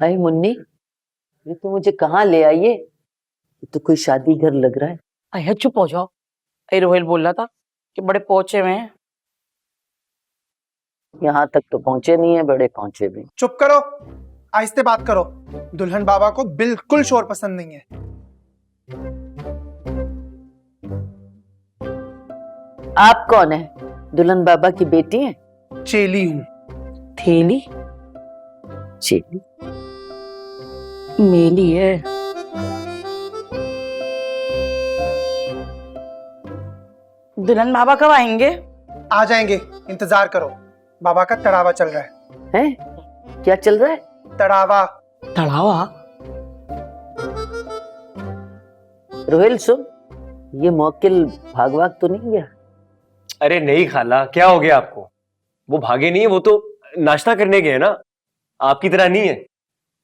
हाय मुन्नी, ये तो मुझे कहाँ ले आई है? ये तो कोई शादी घर लग रहा है। अरे चुप हो जाओ। रोहिल बोल रहा था कि बड़े पहुंचे हुए हैं। यहाँ तक तो पहुंचे नहीं है, बड़े पहुंचे भी। चुप करो, आहिस्ते बात करो। दुल्हन बाबा को बिल्कुल शोर पसंद नहीं है। आप कौन है? दुल्हन बाबा की बेटी है? चेली हूँ। थेली चेली? मेली है। दुल्हन बाबा कब आएंगे? आ जाएंगे, इंतजार करो। बाबा का तड़ावा चल रहा है। हैं? क्या चल रहा है? तड़ावा। तड़ावा? रोहिल सुन, ये मौकिल भाग तो नहीं गया? अरे नहीं खाला, क्या हो गया आपको? वो भागे नहीं है, वो तो नाश्ता करने गए ना। आपकी तरह नहीं है,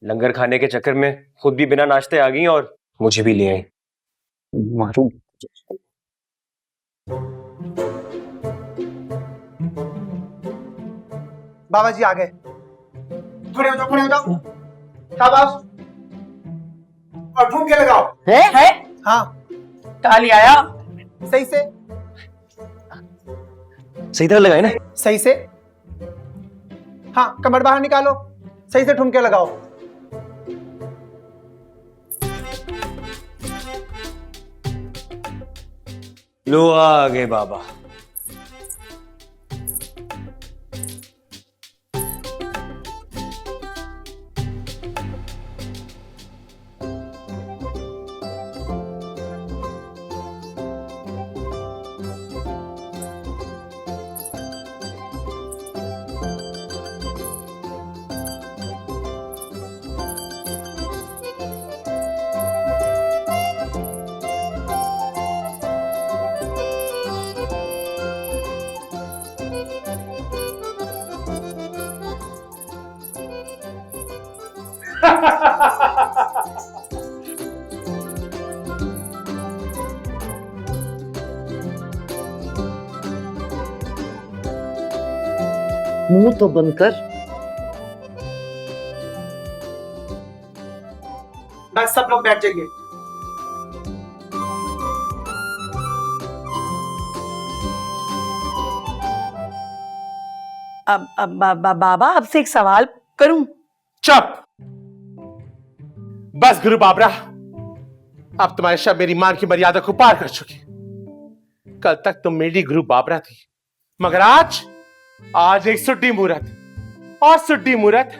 लंगर खाने के चक्कर में खुद भी बिना नाश्ते आ गई और मुझे भी ले आई। मारूं। बाबा जी आ गए। खड़े हो जाओ, खड़े हो जाओ। शाबाश। और ठुमके लगाओ। है? हाँ, ताली आया। सही से, सही तरह लगाए ना? सही से। हाँ, कमर बाहर निकालो, सही से ठुमके लगाओ। लो आ गए बाबा। मुंह तो बंद कर। बस सब लोग बैठ जाइए। अब बाबा आपसे एक सवाल करूं? चुप। बस गुरु बाबरा, अब तुम्हारे शब्द मेरी मां की मर्यादा को पार कर चुके। कल तक तुम मेरी गुरु बाबरा थी, मगर आज एक सुड्डी मुहूर्त, और सुड्डी मुहूर्त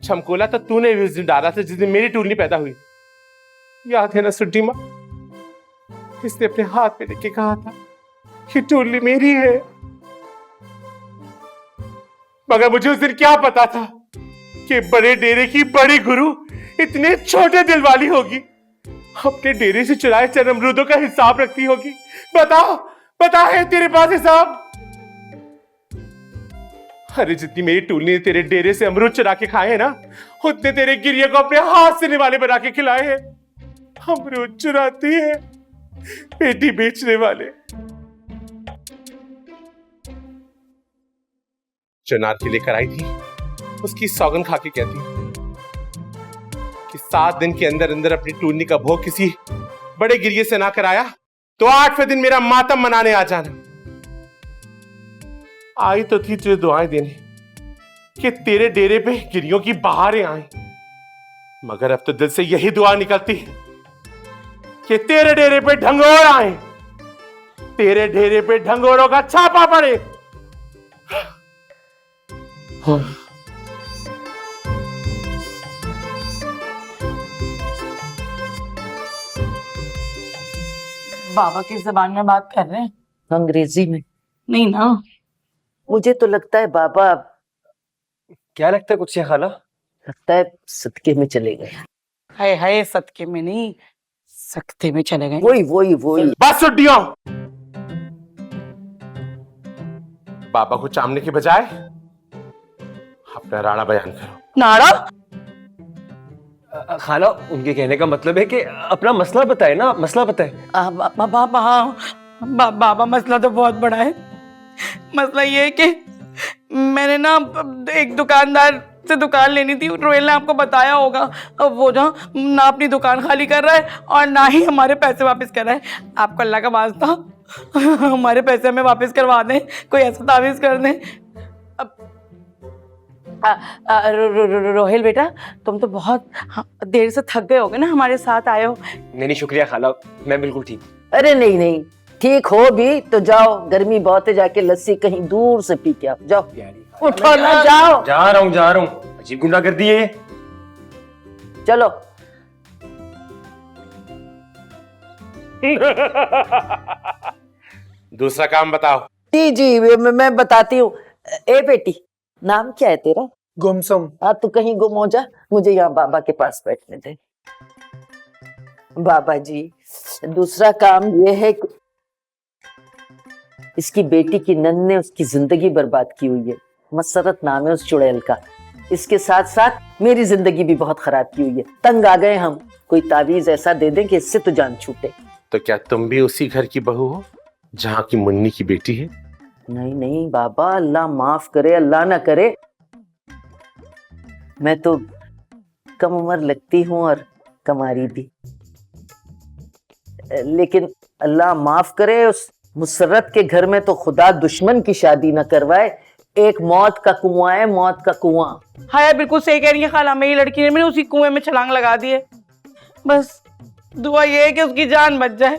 छमकोला तो तूने भी उस दिन डाला था जिस दिन मेरी टूलनी पैदा हुई। याद है ना सुड्डी मां? इसने अपने हाथ में लेके कहा था कि टूलनी मेरी है, मगर मुझे उस दिन क्या पता था कि बड़े डेरे की बड़ी गुरु इतने छोटे दिल वाली होगी, अपने डेरे से चुराए चंद अमरूदों का हिसाब रखती होगी। बता है तेरे पास हिसाब? अरे जितनी मेरी टूलनी ने तेरे डेरे से अमरूद चुरा के खाए हैं ना, उतने तेरे गिरिया को अपने हाथ से निवाले बना के खिलाए हैं। अमरूद चुराती है, बेटी बेचने वाले। जो नारकी लेकर आई थी, उसकी सौगन खा के कहती कि 7 दिन के अंदर अंदर अपनी टूलनी का भोग किसी बड़े गिरिये से ना कराया तो 8वें दिन मेरा मातम मनाने आ जाना। आई तो थी तुझे दुआएं देने कि तेरे डेरे पे गिरियों की बहारें आए, मगर अब तो दिल से यही दुआ निकलती है कि तेरे डेरे पे ढंगोर आए, तेरे डेरे पे ढंगोरों का छापा पड़े। बाबा किस जबान में बात कर रहे हैं? अंग्रेजी में। नहीं ना, मुझे तो लगता है बाबा, क्या लगता है कुछ से खाला? लगता है सदके में चले गए। हाय सदके में नहीं, सख्ते में चले गए। वही। बस सुड्डियों, बाबा को चामने के बजाय अपना राणा बयान करो। नाड़ा? खाला, उनके कहने का मतलब है कि अपना मसला बताए ना, मसला बताए। बाबा मसला तो बहुत बड़ा है। मसला ये है कि मैंने ना एक दुकानदार से दुकान लेनी थी। रोहिल ने आपको बताया होगा। अब वो ना अपनी दुकान खाली कर रहा है और ना ही हमारे पैसे वापस कर रहा है। आपको अल्लाह का वास्ता हमारे पैसे हमें वापस करवा दें, कोई ऐसा तावीज़ कर दें। अब रोहिल बेटा, तुम तो बहुत देर से थक गए होगे ना, हमारे साथ आए हो। नहीं शुक्रिया खाला, मैं बिल्कुल ठीक। अरे नहीं नहीं, ठीक हो भी तो जाओ, गर्मी बहुत है, जाके लस्सी कहीं दूर से पी के आओ। जाओ उठो ना, जाओ। जा रहा हूँ। अजीब गुंडा कर दिए। चलो। दूसरा काम बताओ। जी जी, मैं बताती हूँ। ए बेटी, नाम क्या है तेरा? गुमसुम। हाँ, तू कहीं गुम हो जा, मुझे यहाँ बाबा के पास बैठने दे। बाबा जी, दूसरा काम ये है कि इसकी बेटी की नंद ने उसकी जिंदगी बर्बाद की हुई है। मसरत नाम है उस चुड़ैल का। इसके साथ साथ मेरी जिंदगी भी बहुत खराब की हुई है। तंग आ गए हम, कोई तावीज ऐसा दे दें कि इससे तो जान छूटे। तो क्या तुम भी उसी घर की बहू हो जहाँ की मुन्नी की बेटी है? नहीं नहीं बाबा, अल्लाह माफ करे, अल्लाह ना करे। मैं तो कम उम्र लगती हूँ और कमारी भी, लेकिन अल्लाह माफ करे, उस मुसर्रत के घर में तो खुदा दुश्मन की शादी न करवाए। एक मौत का कुआं है, मौत का कुआं। हाँ यार, बिल्कुल सही कह रही है खाला, मेरी लड़की ने मैंने उसी कुएं में छलांग लगा दी है। बस दुआ ये है कि उसकी जान बच जाए।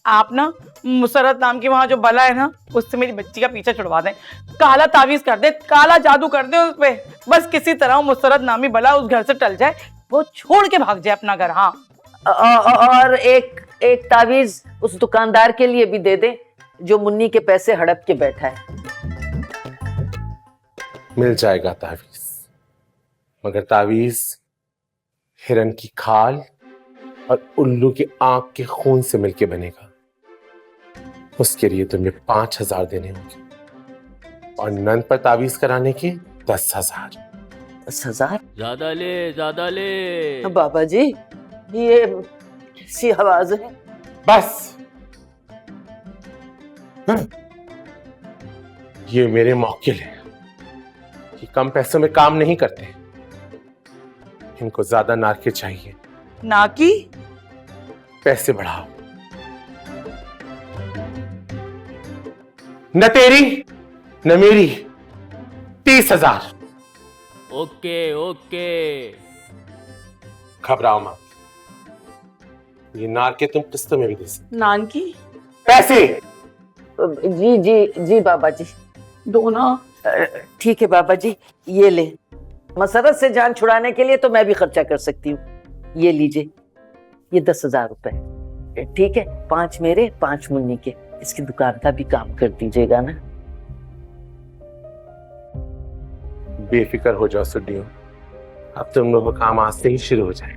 आप ना मुसरत नाम की वहां जो बला है ना, उससे मेरी बच्ची का पीछा छुड़वा दें। काला तावीज कर दे, काला जादू कर दे उस पे। बस किसी तरह मुसरत नामी बला उस घर से टल जाए, वो छोड़ के भाग जाए अपना घर। हाँ, और एक तावीज उस दुकानदार के लिए भी दे दे जो मुन्नी के पैसे हड़प के बैठा है। मिल जाएगा तावीज, मगर तावीज हिरन की खाल और उल्लू की आंख के खून से मिलके बनेगा। उसके लिए तुम्हें 5,000 देने होंगे और नंद पर तावीज कराने के 10,000। 10,000? ज्यादा ले। बाबा जी, ये कैसी आवाज है? बस ये मेरे मौकिल है, ये कम पैसों में काम नहीं करते। इनको ज्यादा नाके चाहिए। ना की पैसे बढ़ाओ। न तेरी न मेरी 30,000। ओके। घबराओ मत, ये नार के तुम किस्तों में भी दे सकते। नान की पैसे जी जी जी बाबा जी। दो ना। ठीक है बाबा जी, ये ले। मसरत से जान छुड़ाने के लिए तो मैं भी खर्चा कर सकती हूँ। ये लीजिए, ये 10,000 रुपए। ठीक है, 5 मेरे 5 मुन्नी के। इसकी दुकान का भी काम कर दीजिएगा ना। बेफिक्र हो जाओ सुड्डियों, अब तुम लोगों का काम आज से ही शुरू हो जाए।